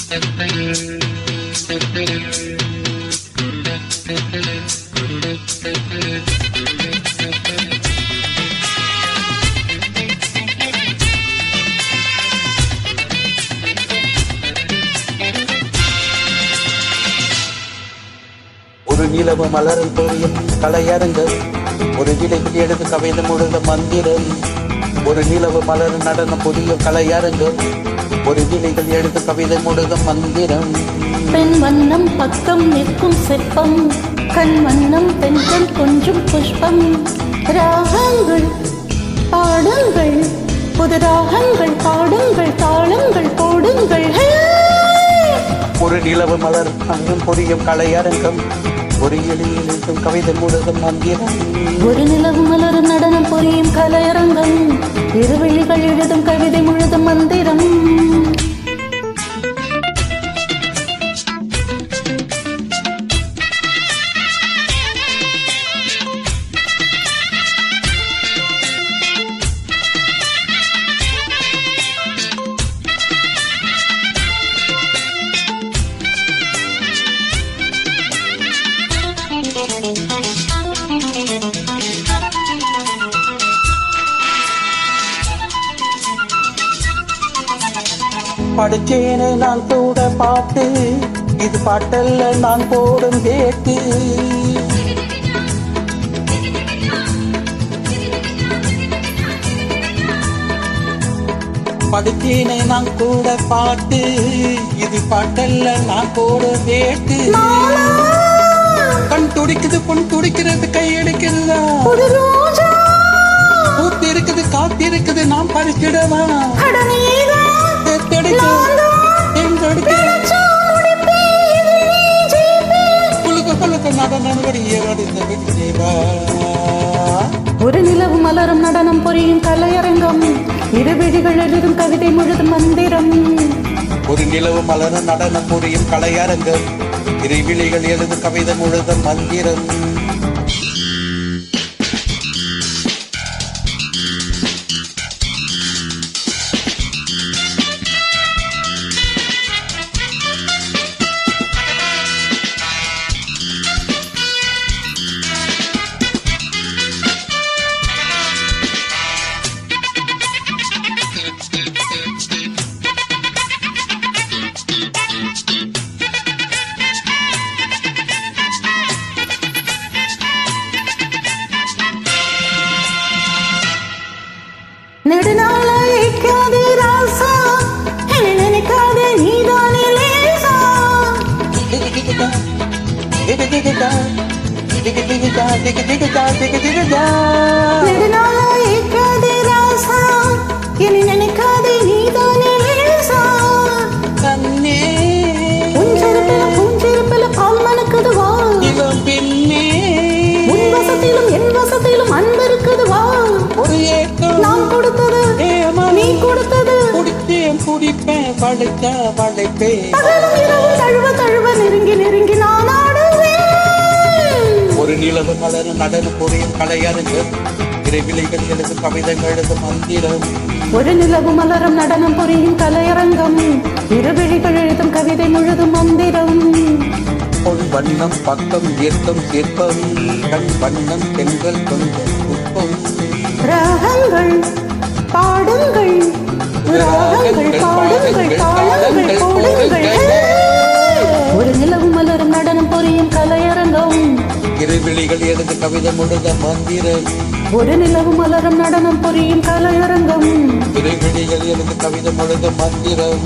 ஒரு நிலவு மலரில் பொழியும் கலையரங்கு, ஒரு விலையில் எடுத்து கவிதை முழுத மந்திரம். ஒரு நிலவு மலர் நடனம் புதிய கலையரங்கு, ஒரு விலைகள் எடுத்து கவிதை முழுத மந்திரம். பெண் வண்ணம் பக்கம் நிற்கும் சிற்பம், கண் வண்ணம் பெண்கள் கொஞ்சம் புஷ்பம். ராகங்கள் பாடுங்கள், புது ராகங்கள் பாடுங்கள், தாளங்கள் போடுங்கள். ஒரு நிலவு மலர் அங்கும் புரியும் கலையரங்கம், ஒரு எளியில் இருக்கும் கவிதை முழுதும் மந்திரம். ஒரு நிலவு மலரும் நடனம் புரியும் கலையரங்கம், இருவெளிகள் எழுதும் கவிதை முழுதும் மந்திரம். படிச்சேனே நான் கூட பாட்டு, இது பாட்டல்ல நான் போடும் கேட்டு. படிச்சேனே நான் கூட பாட்டு, இது பாட்டல்ல நான் போடும் கேட்டு. கண் துடிக்குது பொன் துடிக்கிறது கை எடுக்கிறதா, பூத்து இருக்குது காத்திருக்குது நாம் பறிச்சிடவா. ஒரு நிலவு மலரும் நடனம் புரியும் கலையரங்கம், இருவிழிகள் எழுதும் கவிதை முழுதும் மந்திரம். ஒரு நிலவு மலரும் நடனம் புரியும் கலையரங்கம், இருவிழிகள் எழுதும் கவிதை முழுதும் மந்திரம். நெடுநாள ஏக்காதே ராசா, நினைக்காதே நீதானே லேசா. நெடுநாள ஏக்காதே ராசா, என்னை நினைக்காதே நீதானே லேசா. கண்ணே உன் செருப்பில பூஞ்செருப்பில பால் மணக்குது வா. பின்னே உன் வசத்திலும் என் வசத்திலும் அன்பு இருக்குது வா. ஒரு ஏக்கம் நான் கொடுத்தது நீ கொடுத்தது, குடித்தேன் குடிப்பேன் படைத்த படைப்பே. தழுவ தழுவ நெருங்கி நெருங்கி நான் ஆடுவேன். ஒரு நிலவு மலர் நடனம் புரியும் கலையரங்கு, இறைவிலைகள் எழுது கவிதைகள் எழுது மந்திரம். ஒரு நிலவு மலரும் நடனம் புரியும் கலையரங்கம், இருவிழிகள் எழுதும் கவிதை முழுதும் மந்திரம். பொன் வண்ணம் பக்கம் ஏற்கும் சிற்பம், கண் வண்ணம் பெண்கள் கொஞ்சம் புஷ்பம். ராகங்கள் பாடுங்கள், ராகங்கள் பாடுங்கள், தாளங்கள் போடுங்கள். ஒரு நிலவு மலரும் நடனம் புரியும் கலையரங்கம், இருவிழிகள் எழுது கவிதை முழுத மந்திரம். ஒரு நிலவு மலரும் நடனம் புரியும் கலையரங்கம், இருவிழிகள் எழுது கவிதை முழுத மந்திரம்.